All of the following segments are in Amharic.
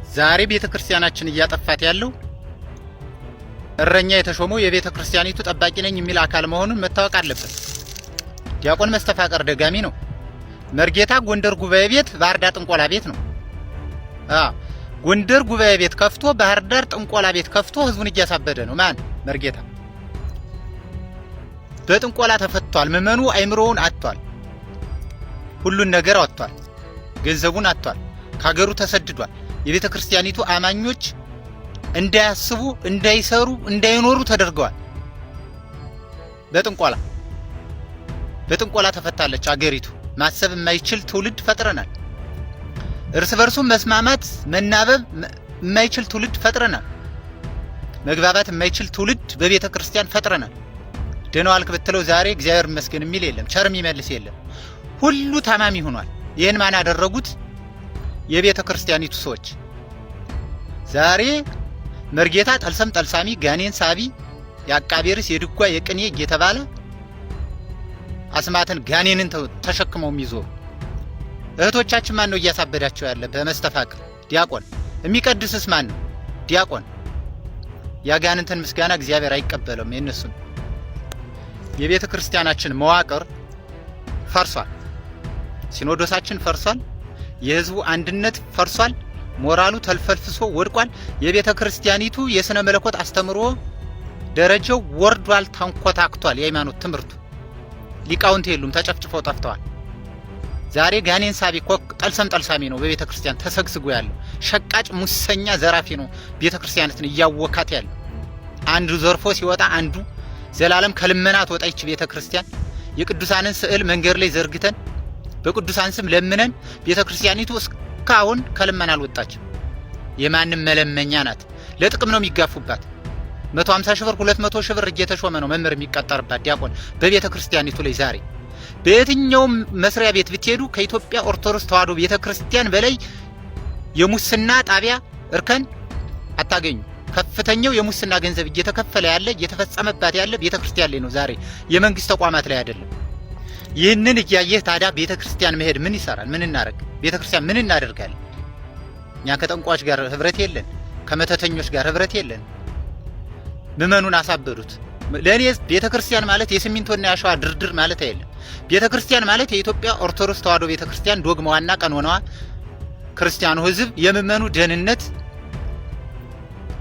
ዛሬ ቤተክርስቲያናችን እያጠፋት ያለው እረኛ የተሾመው የቤተክርስቲያኒቱ ጠባቂ ነኝ የሚል አካል መሆኑን መታወቅ አለበት። ዲያቆን መስተፋቀር ደጋሚ ነው። መርጌታ ጎንደር ጉባኤ ቤት፣ ባህር ዳር ጥንቆላ ቤት ነው። ጎንደር ጉባኤ ቤት ከፍቶ ባህር ዳር ጥንቆላ ቤት ከፍቶ ህዝቡን እያሳበደ ነው። ማን? መርጌታ። በጥንቆላ ተፈቷል። ምዕመኑ አይምሮውን አጥቷል። ሁሉን ነገር አጥቷል። ገንዘቡን አጥቷል። ከሀገሩ ተሰድዷል። የቤተክርስቲያኒቱ አማኞች እንዳያስቡ፣ እንዳይሰሩ፣ እንዳይኖሩ ተደርገዋል። በጥንቆላ ተፈታለች አገሪቱ። ማሰብ የማይችል ትውልድ ፈጥረናል። እርስ በርሱ መስማማት መናበብ የማይችል ትውልድ ፈጥረናል። መግባባት የማይችል ትውልድ በቤተክርስቲያን ፈጥረናል። ደህና ዋልክ ብትለው ዛሬ እግዚአብሔር ይመስገን የሚል የለም፣ ቸር የሚመልስ የለም። ሁሉ ታማሚ ሆኗል። ይህን ማን አደረጉት? የቤተክርስቲያኒቱ ሰዎች። ዛሬ መርጌታ ጠልሰም ጠልሳሚ፣ ጋኔን ሳቢ፣ የአቃቤ ርዕስ የድጓ የቅኔ እየተባለ አስማትን ጋኔንን ተሸክመው የሚዞሩ እህቶቻችን ማን ነው እያሳበዳቸው ያለ? በመስተፋቅር ዲያቆን። የሚቀድስስ ማን ነው? ዲያቆን። ያጋንንትን ምስጋና እግዚአብሔር አይቀበለውም የነሱን። የቤተ ክርስቲያናችን መዋቅር ፈርሷል። ሲኖዶሳችን ፈርሷል። የህዝቡ አንድነት ፈርሷል። ሞራሉ ተልፈልፍሶ ወድቋል። የቤተ ክርስቲያኒቱ የሥነ መለኮት አስተምሮ ደረጃው ወርዷል፣ ተንኮታክቷል። የሃይማኖት ትምህርቱ ሊቃውንት የሉም፣ ተጨፍጭፈው ጠፍተዋል። ዛሬ ጋኔን ሳቢ ኮክ ጠልሰም ጠልሳሚ ነው በቤተ ክርስቲያን ተሰግስጎ ያለው። ሸቃጭ ሙሰኛ ዘራፊ ነው ቤተ ክርስቲያናትን እያወካት ያለው። አንዱ ዘርፎ ሲወጣ አንዱ ዘላለም ከልመና ተወጣች ቤተ ክርስቲያን። የቅዱሳንን ስዕል መንገድ ላይ ዘርግተን በቅዱሳን ስም ለምነን ቤተ ክርስቲያኒቱ እስካሁን ከልመና አልወጣችም። የማንም መለመኛ ናት። ለጥቅም ነው የሚጋፉባት። 150 ሺህ ብር 200 ሺህ ብር እየተሾመ ነው መምህር የሚቀጠርባት ዲያቆን በቤተ ክርስቲያኒቱ ላይ። ዛሬ በየትኛውም መስሪያ ቤት ብትሄዱ ከኢትዮጵያ ኦርቶዶክስ ተዋሕዶ ቤተ ክርስቲያን በላይ የሙስና ጣቢያ እርከን አታገኙ። ከፍተኛው የሙስና ገንዘብ እየተከፈለ ያለ እየተፈጸመባት ያለ ቤተ ክርስቲያን ላይ ነው ዛሬ፣ የመንግስት ተቋማት ላይ አይደለም። ይህንን እያየህ ታዲያ ቤተ ክርስቲያን መሄድ ምን ይሰራል? ምን እናደርግ? ቤተ ክርስቲያን ምን እናደርጋለን? እኛ ከጠንቋዮች ጋር ህብረት የለን፣ ከመተተኞች ጋር ህብረት የለን። ምዕመኑን አሳበዱት። ለኔ ቤተ ክርስቲያን ማለት የሲሚንቶና ያሸዋ ድርድር ማለት አይደለም። ቤተ ክርስቲያን ማለት የኢትዮጵያ ኦርቶዶክስ ተዋሕዶ ቤተ ክርስቲያን ዶግማዋና ቀኖናዋ፣ ክርስቲያኑ ህዝብ የምዕመኑ ደህንነት፣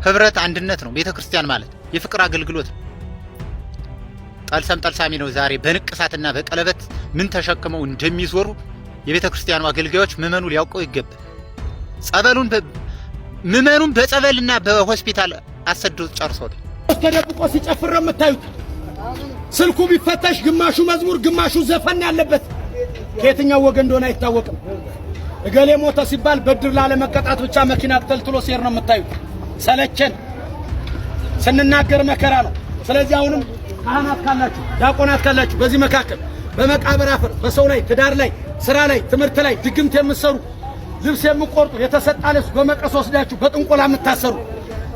ህብረት፣ አንድነት ነው። ቤተ ክርስቲያን ማለት የፍቅር አገልግሎት ነው። ጠልሰም ጠልሳሚ ነው ዛሬ በንቅሳትና በቀለበት ምን ተሸክመው እንደሚዞሩ የቤተ ክርስቲያኑ አገልጋዮች ምዕመኑ ሊያውቀው ይገባል። ጸበሉን ምዕመኑን በጸበልና በሆስፒታል አሰደው ጨርሶታል። ተደብቆ ሲጨፍር ነው የምታዩት። ስልኩ ቢፈተሽ ግማሹ መዝሙር ግማሹ ዘፈን ያለበት ከየትኛው ወገን እንደሆነ አይታወቅም። እገሌ ሞተ ሲባል በድር ላለመቀጣት ብቻ መኪና አቅጠልጥሎ ሲሄድ ነው የምታዩት። ሰለቸን፣ ስንናገር መከራ ነው። ስለዚህ አሁንም ካህናት ካላችሁ፣ ዲያቆናት ካላችሁ በዚህ መካከል በመቃብር አፈር በሰው ላይ፣ ትዳር ላይ፣ ስራ ላይ፣ ትምህርት ላይ ድግምት የምትሰሩ፣ ልብስ የምትቆርጡ፣ የተሰጣ ልብስ በመቀስ ወስዳችሁ በጥንቆላ የምታሰሩ፣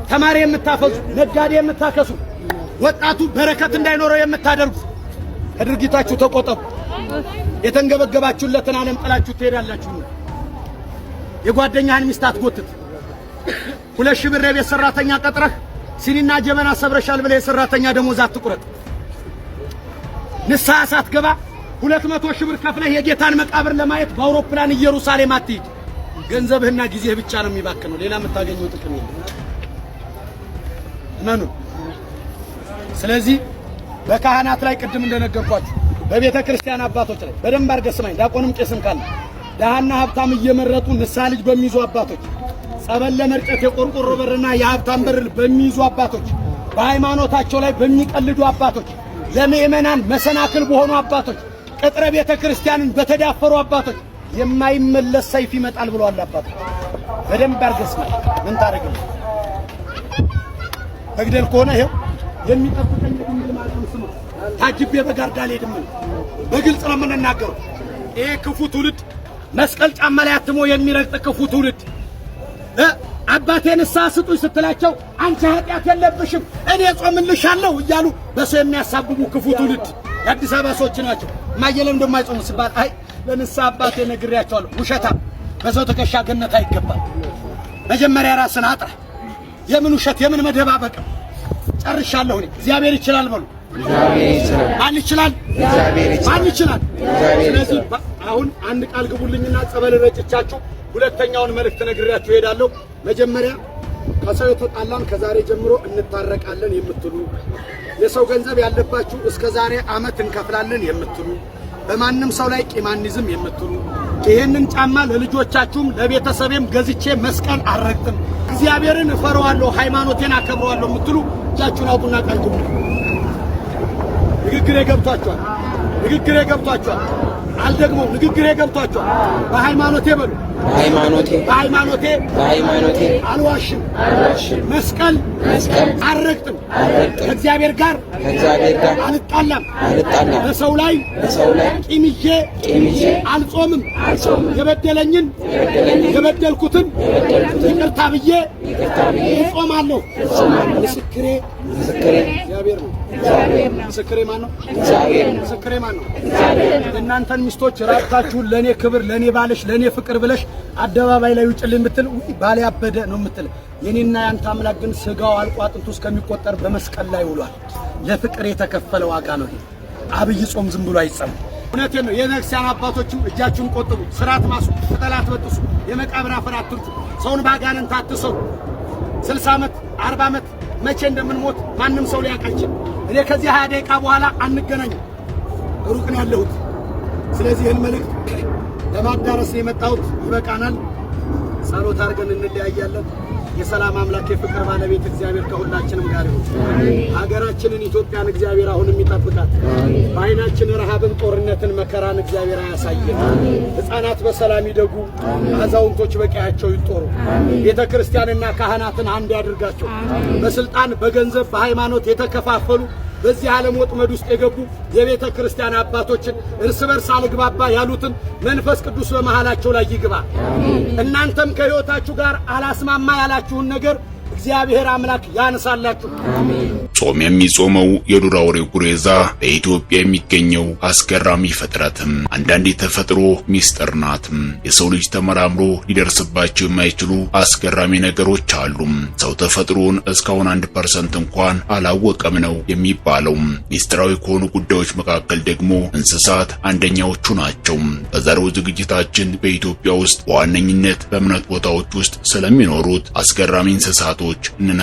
ተማሪ የምታፈዙ፣ ነጋዴ የምታከሱ፣ ወጣቱ በረከት እንዳይኖረው የምታደርጉ ከድርጊታችሁ ተቆጠቡ። የተንገበገባችሁለትን ዓለም ጥላችሁ ትሄዳላችሁ። የጓደኛህን ሚስት አትጎትት። 2000 ብር የቤት ሰራተኛ ቀጥረህ ሲኒና ጀበና ሰብረሻል ብለህ የሰራተኛ ደሞዝ አትቁረጥ። ንስሐ ሳትገባ 200 ሺህ ብር ከፍለህ የጌታን መቃብር ለማየት በአውሮፕላን ኢየሩሳሌም አትሂድ። ገንዘብህና ጊዜህ ብቻ ነው የሚባክነው፣ ሌላ የምታገኘው ጥቅም የለም። እመኑ። ስለዚህ በካህናት ላይ ቅድም እንደነገርኳችሁ በቤተ ክርስቲያን አባቶች ላይ በደንብ አድርገህ ስማኝ። ዲያቆንም ቄስም ካለ ደሃና ሀብታም እየመረጡ ንስሐ ልጅ በሚይዙ አባቶች፣ ጸበል ለመርጨት የቆርቆሮ በርና የሀብታም በር በሚይዙ አባቶች፣ በሃይማኖታቸው ላይ በሚቀልዱ አባቶች፣ ለምእመናን መሰናክል በሆኑ አባቶች፣ ቅጥረ ቤተ ክርስቲያንን በተዳፈሩ አባቶች የማይመለስ ሰይፍ ይመጣል ብለዋል አባቶች። በደንብ አድርገህ ስማኝ። ምን ታደርግልህ? መግደል ከሆነ ይሄው የሚጠብቀኝ ድንግል ማርያም ስሙ ታጅቤ በጋርዳ አልሄድም። በግልጽ ነው የምንናገረው። ይሄ ክፉ ትውልድ መስቀል ጫማ ላይ አትሞ የሚረግጥ ክፉ ትውልድ አባቴ ንስሐ ስጡኝ ስትላቸው አንቺ ኃጢአት የለብሽም እኔ ጾምልሻለሁ እያሉ በሰው የሚያሳብቡ ክፉ ትውልድ የአዲስ አበባ ሰዎች ናቸው። ማየለም እንደማይጾሙ ሲባል አይ ለንስሐ አባቴ ነግሬያቸዋለሁ። ውሸታ በሰው ትከሻ ገነት አይገባም። መጀመሪያ ራስን አጥራ። የምን ውሸት የምን መደባበቅ? ጨርሻለሁ። እግዚአብሔር ይችላል በሉ። ማን ይችላል? ማን ይችላል? ስለዚህ አሁን አንድ ቃል ግቡልኝና ጸበል ረጭቻችሁ ሁለተኛውን መልእክት ነግሬያችሁ እሄዳለሁ። መጀመሪያ ከሰው የተጣላን ከዛሬ ጀምሮ እንታረቃለን የምትሉ፣ የሰው ገንዘብ ያለባችሁ እስከ ዛሬ ዓመት እንከፍላለን የምትሉ፣ በማንም ሰው ላይ ቂማኒዝም የምትሉ፣ ይሄንን ጫማ ለልጆቻችሁም ለቤተሰቤም ገዝቼ መስቀል አልረግጥም፣ እግዚአብሔርን እፈራዋለሁ፣ ሃይማኖቴን አከብረዋለሁ የምትሉ እጃችሁን አውጡና ቃል ግቡ። ንግግሬ ገብቷችኋል? ንግግሬ ገብቷችኋል? አልደግሞም። ንግግሬ ገብቷችኋል? በሃይማኖቴ በሉ። በሃይማኖቴ አልዋሽም፣ መስቀል አልረግጥም፣ ከእግዚአብሔር ጋር አልጣላም፣ በሰው ላይ ቂም ይዤ አልጾምም፣ የበደለኝን የበደልኩትን ይቅርታ ብዬ እጾማለሁ። ምስክሬ እግዚአብሔር ነው። ምስክሬ ማን ነው? ምስክሬ ማን ነው? እናንተን ሚስቶች ራቁታችሁን ለኔ ክብር፣ ለኔ ባልሽ፣ ለኔ ፍቅር ብለሽ አደባባይ ላይ ውጭልኝ የምትል ባል ያበደ ነው የምትል፣ የኔና ያንተ አምላክ ግን ስጋው አልቆ አጥንቱ እስከሚቆጠር በመስቀል ላይ ውሏል። ለፍቅር የተከፈለ ዋጋ ነው ይሄ። አብይ ጾም ዝም ብሎ አይጸም። እውነቴን ነው። የነክሲያን አባቶችም እጃችሁን ቆጥቡ፣ ስራት ማሱ፣ ቅጠላት በጥሱ፣ የመቃብር አፈር አትርጩ፣ ሰውን ባጋንንት አትሰሩ። 60 ዓመት 40 ዓመት መቼ እንደምንሞት ማንም ሰው ሊያውቅ አይችልም። እኔ ከዚህ 20 ደቂቃ በኋላ አንገናኝም፣ ሩቅ ነው ያለሁት። ስለዚህ ይህን መልእክት ለማዳረስ የመጣሁት ይበቃናል። ጸሎት አድርገን እንለያያለን። የሰላም አምላክ የፍቅር ባለቤት እግዚአብሔር ከሁላችንም ጋር ይሁን። ሀገራችንን ኢትዮጵያን እግዚአብሔር አሁንም ይጠብቃት። በዓይናችን ረሃብን፣ ጦርነትን፣ መከራን እግዚአብሔር አያሳየን። ሕፃናት በሰላም ይደጉ፣ አዛውንቶች በቀያቸው ይጦሩ። ቤተ ክርስቲያንና ካህናትን አንድ ያድርጋቸው። በስልጣን በገንዘብ በሃይማኖት የተከፋፈሉ በዚህ ዓለም ወጥመድ ውስጥ የገቡ የቤተ ክርስቲያን አባቶችን እርስ በርስ አልግባባ ያሉትን መንፈስ ቅዱስ በመሃላቸው ላይ ይግባ። እናንተም ከሕይወታችሁ ጋር አላስማማ ያላችሁን ነገር እግዚአብሔር አምላክ ያንሳላችሁ። ጾም የሚጾመው የዱር አውሬው ጉሬዛ በኢትዮጵያ የሚገኘው አስገራሚ ፍጥረትም አንዳንድ የተፈጥሮ ሚስጥር ናትም። የሰው ልጅ ተመራምሮ ሊደርስባቸው የማይችሉ አስገራሚ ነገሮች አሉ። ሰው ተፈጥሮን እስካሁን 1% እንኳን አላወቀም ነው የሚባለው። ሚስጥራዊ ከሆኑ ጉዳዮች መካከል ደግሞ እንስሳት አንደኛዎቹ ናቸው። በዛሬው ዝግጅታችን በኢትዮጵያ ውስጥ በዋነኝነት በእምነት ቦታዎች ውስጥ ስለሚኖሩት አስገራሚ እንስሳቶች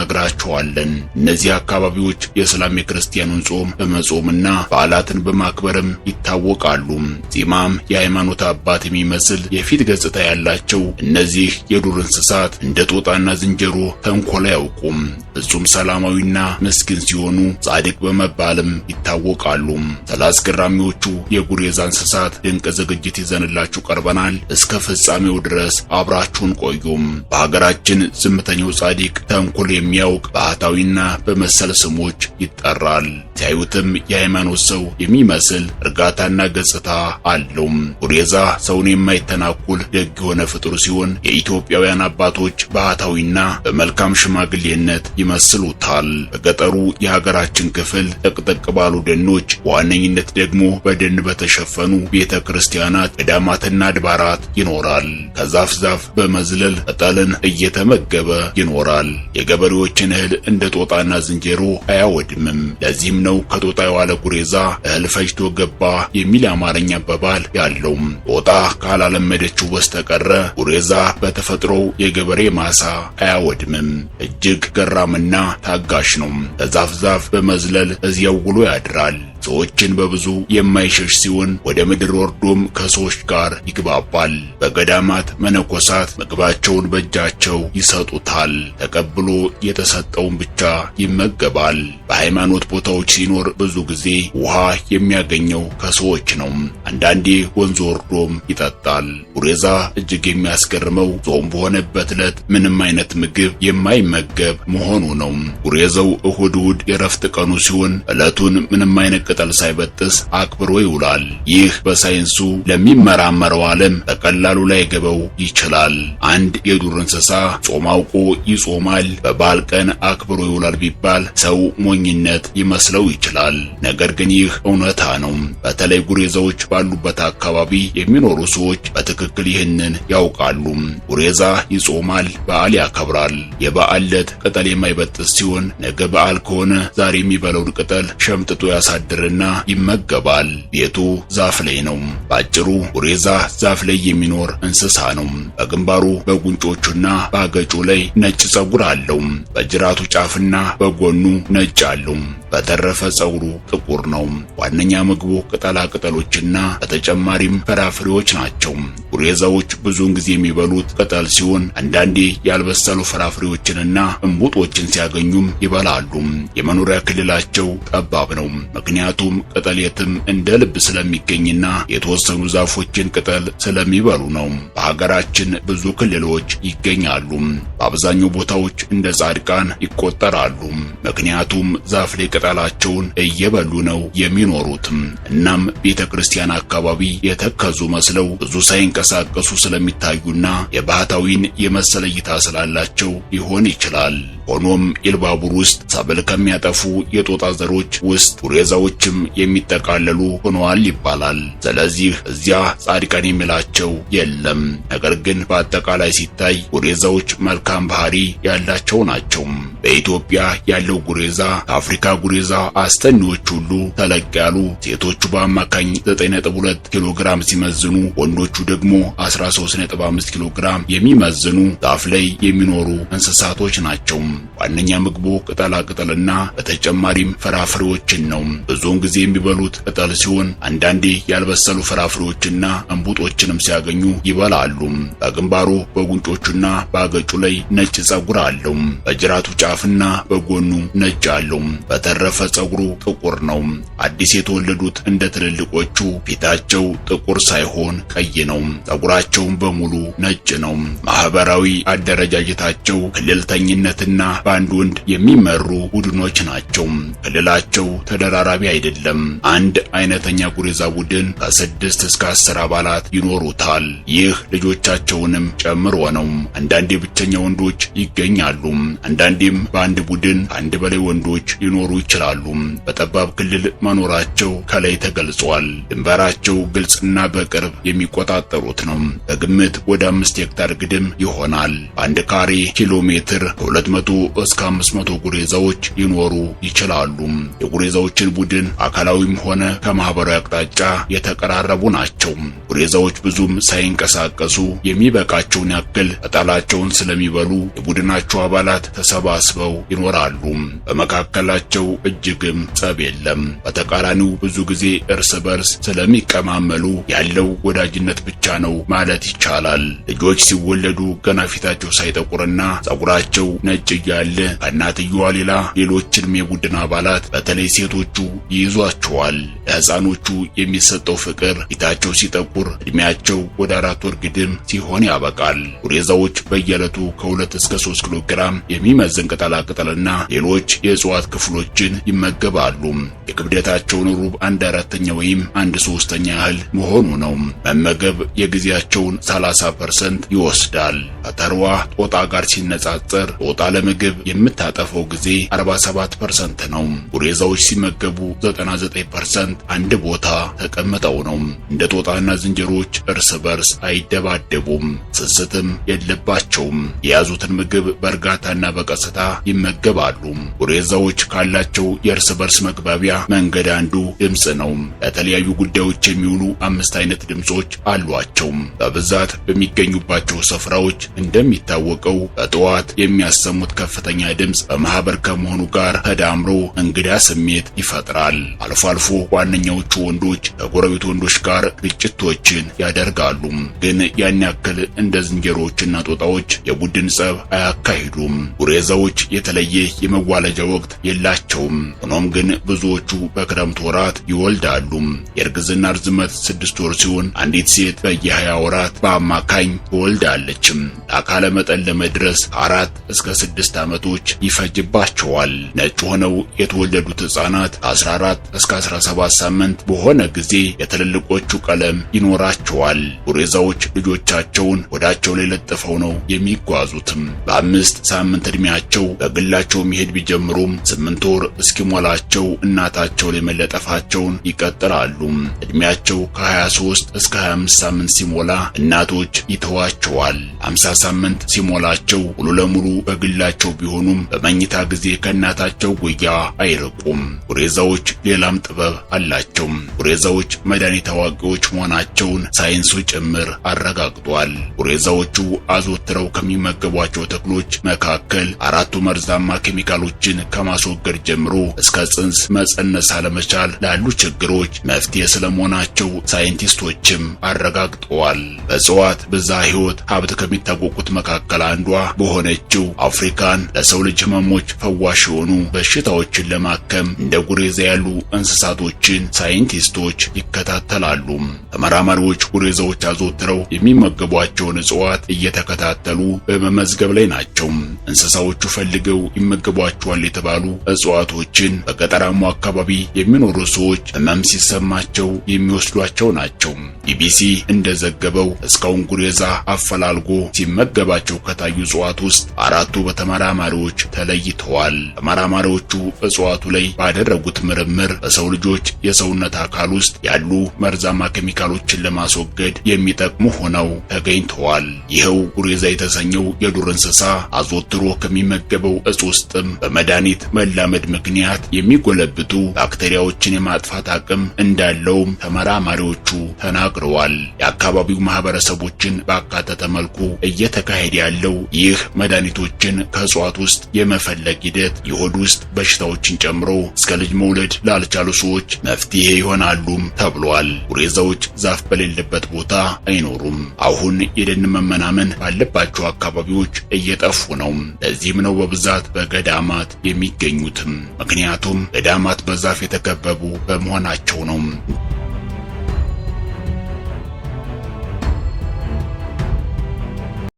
እንነግራችኋለን። እነዚህ አካባቢዎች የእስላም የክርስቲያኑን ጾም በመጾምና በዓላትን በማክበርም ይታወቃሉ። ጺማም የሃይማኖት አባት የሚመስል የፊት ገጽታ ያላቸው እነዚህ የዱር እንስሳት እንደ ጦጣና ዝንጀሮ ተንኮል አያውቁም። ፍጹም ሰላማዊና ምስኪን ሲሆኑ ጻድቅ በመባልም ይታወቃሉ። ስለ አስገራሚዎቹ የጉሬዛ እንስሳት ድንቅ ዝግጅት ይዘንላችሁ ቀርበናል። እስከ ፍጻሜው ድረስ አብራችሁን ቆዩም። በሀገራችን ዝምተኛው ጻድቅ ተንኮል የሚያውቅ ባህታዊና በመሰል ስሞች ይጠራል። ሲያዩትም የሃይማኖት ሰው የሚመስል እርጋታና ገጽታ አለው። ጉሬዛ ሰውን የማይተናኩል ደግ የሆነ ፍጡር ሲሆን የኢትዮጵያውያን አባቶች ባህታዊና በመልካም ሽማግሌነት ይመስሉታል። በገጠሩ የሀገራችን ክፍል ጥቅጥቅ ባሉ ደኖች፣ በዋነኝነት ደግሞ በደን በተሸፈኑ ቤተ ክርስቲያናት፣ ገዳማትና አድባራት ይኖራል። ከዛፍ ዛፍ በመዝለል ቅጠልን እየተመገበ ይኖራል። የገበሬዎችን እህል እንደ ጦጣና ዝንጀሮ አያወድምም። ለዚህም ነው ከጦጣ የዋለ ጉሬዛ እህል ፈጅቶ ገባ የሚል አማርኛ አባባል ያለው። ጦጣ ካላለመደችው በስተቀረ ጉሬዛ በተፈጥሮው የገበሬ ማሳ አያወድምም። እጅግ ገራምና ታጋሽ ነው። ከዛፍ ዛፍ በመዝለል እዚያው ውሎ ያድራል። ሰዎችን በብዙ የማይሸሽ ሲሆን ወደ ምድር ወርዶም ከሰዎች ጋር ይግባባል። በገዳማት መነኮሳት ምግባቸውን በእጃቸው ይሰጡታል። ተቀብሎ የተሰጠውን ብቻ ይመገባል። በሃይማኖት ቦታዎች ሲኖር ብዙ ጊዜ ውሃ የሚያገኘው ከሰዎች ነው። አንዳንዴ ወንዝ ወርዶም ይጠጣል። ጉሬዛ እጅግ የሚያስገርመው ጾም በሆነበት ዕለት ምንም አይነት ምግብ የማይመገብ መሆኑ ነው። ጉሬዛው እሁድ የረፍት ቀኑ ሲሆን ዕለቱን ምንም አይነት ቅጠል ሳይበጥስ አክብሮ ይውላል። ይህ በሳይንሱ ለሚመራመረው ዓለም በቀላሉ ላይ ገበው ይችላል። አንድ የዱር እንስሳ ጾም አውቆ ይጾማል፣ በበዓል ቀን አክብሮ ይውላል ቢባል ሰው ሞኝነት ይመስለው ይችላል። ነገር ግን ይህ እውነታ ነው። በተለይ ጉሬዛዎች ባሉበት አካባቢ የሚኖሩ ሰዎች በትክክል ይህንን ያውቃሉ። ጉሬዛ ይጾማል፣ በዓል ያከብራል። የበዓል ዕለት ቅጠል የማይበጥስ ሲሆን ነገ በዓል ከሆነ ዛሬ የሚበላውን ቅጠል ሸምጥጦ ያሳድርና ይመገባል። ቤቱ ዛፍ ላይ ነው። ባጭሩ ጉሬዛ ዛፍ ላይ የሚኖር እንስሳ ነው። በግንባሩ በጉንጮቹና በአገጩ ላይ ነጭ ጸጉር አለው። በጅራቱ ጫፍና በጎኑ ነጭ አለው። በተረፈ ጸጉሩ ጥቁር ነው። ዋነኛ ምግቡ ቅጠላ ቅጠሎችና በተጨማሪም ፍራፍሬዎች ናቸው። ጉሬዛዎች ብዙውን ጊዜ የሚበሉት ቅጠል ሲሆን አንዳንዴ ያልበሰሉ ፍራፍሬዎችንና እንቡጦችን ሲያገኙም ይበላሉ። የመኖሪያ ክልላቸው ጠባብ ነው። ምክንያቱም ቅጠል የትም እንደ ልብ ስለሚገኝና የተወሰኑ ዛፎችን ቅጠል ስለሚበሉ ነው። በሀገራችን ብዙ ክልሎች ይገኛሉ። በአብዛኛው ቦታዎች እንደ ጻድቃን ይቆጠራሉ። ምክንያቱም ዛፍ ላይ ቅጠላቸውን እየበሉ ነው የሚኖሩት። እናም ቤተክርስቲያን አካባቢ የተከዙ መስለው ብዙ ሳይንቀሳቀሱ ስለሚታዩና የባህታዊን የመሰለ እይታ ስላላቸው ሊሆን ይችላል። ሆኖም ኢልባቡር ውስጥ ሰብል ከሚያጠፉ የጦጣ ዘሮች ውስጥ ጉሬዛዎችም የሚጠቃለሉ ሆነዋል ይባላል። ስለዚህ እዚያ ጻድቃን የሚላቸው የለም። ነገር ግን በአጠቃላይ ሲታይ ጉሬዛዎች መልካም ባህሪ ያላቸው ናቸው። በኢትዮጵያ ያለው ጉሬዛ ከአፍሪካ ጉሬዛ አስተኒዎች ሁሉ ተለቅ ያሉ፣ ሴቶቹ በአማካኝ 9.2 ኪሎ ግራም ሲመዝኑ ወንዶቹ ደግሞ 13.5 ኪሎ ግራም የሚመዝኑ ዛፍ ላይ የሚኖሩ እንስሳቶች ናቸው። ዋነኛ ምግቡ ቅጠላ ቅጠልና በተጨማሪም ፍራፍሬዎችን ነው። ብዙውን ጊዜ የሚበሉት ቅጠል ሲሆን አንዳንዴ ያልበሰሉ ፍራፍሬዎችና እንቡጦችንም ሲያገኙ ይበላሉ። በግንባሩ በጉንጮቹና በአገጩ ላይ ነጭ ጸጉር አለው። በጅራቱ ጫፍና በጎኑ ነጭ አለው። በተረፈ ጸጉሩ ጥቁር ነው። አዲስ የተወለዱት እንደ ትልልቆቹ ፊታቸው ጥቁር ሳይሆን ቀይ ነው። ጸጉራቸውን በሙሉ ነጭ ነው። ማህበራዊ አደረጃጀታቸው ክልልተኝነትና በአንድ ወንድ የሚመሩ ቡድኖች ናቸው። ክልላቸው ተደራራቢ አይደለም። አንድ አይነተኛ ጉሬዛ ቡድን ከ6 እስከ 10 አባላት ይኖሩታል። ይህ ልጆቻቸውንም ጨምሮ ነው። አንዳንዴ ብቸኛ ወንዶች ይገኛሉ። አንዳንዴም በአንድ ቡድን አንድ በላይ ወንዶች ሊኖሩ ይችላሉ። በጠባብ ክልል መኖራቸው ከላይ ተገልጿል። ድንበራቸው ግልጽና በቅርብ የሚቆጣጠሩት ነው። በግምት ወደ 5 ሄክታር ግድም ይሆናል። በአንድ ካሬ ኪሎ ሜትር ከ200 እስከ 500 ጉሬዛዎች ሊኖሩ ይችላሉ። የጉሬዛዎችን ቡድን አካላዊም ሆነ ከማህበራዊ አቅጣጫ የተቀራረቡ ናቸው። ጉሬዛዎች ብዙም ሳይንቀሳቀሱ የሚበቃቸውን ያክል ቅጠላቸውን ስለሚበሉ የቡድናቸው አባላት ተሰባስበው ይኖራሉ። በመካከላቸው እጅግም ጸብ የለም። በተቃራኒው ብዙ ጊዜ እርስ በርስ ስለሚቀማመሉ ያለው ወዳጅነት ብቻ ነው ማለት ይቻላል። ልጆች ሲወለዱ ገና ፊታቸው ሳይጠቁርና ጸጉራቸው ነጭ እያለ ከእናትየዋ ሌላ ሌሎችንም የቡድን አባላት በተለይ ሴቶቹ ይይዟቸዋል። ለሕፃኖቹ የሚሰጠው ፍቅር ፊታቸው ሲጠቁር እድሜያቸው ወደ 4 ወር ግድም ሲሆን ያበቃል። ጉሬዛዎች በየዕለቱ ከ2 እስከ 3 ኪሎ ግራም የሚመዝን ቅጠላቅጠልና ሌሎች የእጽዋት ክፍሎችን ይመገባሉ። የክብደታቸውን ሩብ 1/4 ወይም 1/3 ያህል መሆኑ ነው። መመገብ የጊዜያቸውን 30% ይወስዳል። ከተርዋ ጦጣ ጋር ሲነጻጸር ጦጣ ለምግብ የምታጠፈው ጊዜ 47% ነው። ጉሬዛዎች ሲመገቡ 99% አንድ ቦታ ተቀምጠው ነው። እንደ ጦጣና ዝንጀሮች እርስ በርስ አይደባደቡም፣ ስስትም የለባቸውም። የያዙትን ምግብ በእርጋታና በቀስታ ይመገባሉ። ጉሬዛዎች ካላቸው የእርስ በርስ መግባቢያ መንገድ አንዱ ድምጽ ነው። ለተለያዩ ጉዳዮች የሚውሉ 5 አይነት ድምጾች አሏቸው። በብዛት በሚገኙባቸው ስፍራዎች እንደሚታወቀው በጠዋት የሚያሰሙት ከፍተኛ ድምጽ በማህበር ከመሆኑ ጋር ተዳምሮ እንግዳ ስሜት ይፈጥራል። አልፎ አልፎ ዋነኛዎቹ ወንዶች ከጎረቤት ወንዶች ጋር ግጭቶችን ያደርጋሉ። ግን ያን ያክል እንደ ዝንጀሮዎችና ጦጣዎች የቡድን ጸብ አያካሂዱም። ጉሬዛዎች የተለየ የመዋለጃ ወቅት የላቸውም። ሆኖም ግን ብዙዎቹ በክረምት ወራት ይወልዳሉ። የእርግዝና ርዝመት 6 ወር ሲሆን አንዲት ሴት በየ20 ወራት በአማካኝ ትወልዳለች። ለአካለ መጠን ለመድረስ 4 እስከ 6 ዓመቶች ይፈጅባቸዋል። ነጭ ሆነው የተወለዱት ሕፃናት 14 ከ14 እስከ 17 ሳምንት በሆነ ጊዜ የትልልቆቹ ቀለም ይኖራቸዋል። ጉሬዛዎች ልጆቻቸውን ወዳቸው ላይ ለጥፈው ነው የሚጓዙትም። በ5 ሳምንት እድሜያቸው በግላቸው መሄድ ቢጀምሩም 8 ወር እስኪሞላቸው እናታቸው ላይ መለጠፋቸውን ይቀጥላሉ። እድሜያቸው ከ23 እስከ 25 ሳምንት ሲሞላ እናቶች ይተዋቸዋል። 50 ሳምንት ሲሞላቸው ሙሉ ለሙሉ በግላቸው ቢሆኑም በመኝታ ጊዜ ከእናታቸው ጉያ አይርቁም። ጉሬዛዎች ሌላም ጥበብ አላቸው። ጉሬዛዎች መድኃኒት አዋቂዎች መሆናቸውን ሳይንሱ ጭምር አረጋግጧል። ጉሬዛዎቹ አዘውትረው ከሚመገቧቸው ተክሎች መካከል 4ቱ መርዛማ ኬሚካሎችን ከማስወገድ ጀምሮ እስከ ጽንስ መጸነስ አለመቻል ላሉ ችግሮች መፍትሄ ስለመሆናቸው ሳይንቲስቶችም አረጋግጠዋል። በእጽዋት ብዝሃ ሕይወት ሀብት ከሚታወቁት መካከል አንዷ በሆነችው አፍሪካን ለሰው ልጅ ህመሞች ፈዋሽ የሆኑ በሽታዎችን ለማከም እንደ ጉሬዛ ያሉ እንስሳቶችን ሳይንቲስቶች ይከታተላሉ። ተመራማሪዎች ጉሬዛዎች አዘውትረው የሚመገቧቸውን እጽዋት እየተከታተሉ በመመዝገብ ላይ ናቸው። እንስሳዎቹ ፈልገው ይመገቧቸዋል የተባሉ እጽዋቶችን በገጠራማ አካባቢ የሚኖሩ ሰዎች ህመም ሲሰማቸው የሚወስዷቸው ናቸው። ቢቢሲ እንደዘገበው እስካሁን ጉሬዛ አፈላልጎ ሲመገባቸው ከታዩ እጽዋት ውስጥ 4ቱ በተመራማሪዎች ተለይተዋል። ተመራማሪዎቹ እጽዋቱ ላይ ባደረጉት ምርምር በሰው ልጆች የሰውነት አካል ውስጥ ያሉ መርዛማ ኬሚካሎችን ለማስወገድ የሚጠቅሙ ሆነው ተገኝተዋል። ይኸው ጉሬዛ የተሰኘው የዱር እንስሳ አዘወትሮ ከሚመገበው እጽ ውስጥም በመድኃኒት መላመድ ምክንያት የሚጎለብቱ ባክቴሪያዎችን የማጥፋት አቅም እንዳለውም ተመራማሪዎቹ ተናግረዋል። የአካባቢው ማህበረሰቦችን ባካተተ መልኩ እየተካሄደ ያለው ይህ መድኃኒቶችን ከእጽዋት ውስጥ የመፈለግ ሂደት የሆድ ውስጥ በሽታዎችን ጨምሮ እስከ ልጅ መውለድ ላልቻሉ ሰዎች መፍትሄ ይሆናሉም ተብሏል። ጉሬዛዎች ዛፍ በሌለበት ቦታ አይኖሩም። አሁን የደን መመናመን ባለባቸው አካባቢዎች እየጠፉ ነው። ለዚህም ነው በብዛት በገዳማት የሚገኙትም። ምክንያቱም ገዳማት በዛፍ የተከበቡ በመሆናቸው ነው።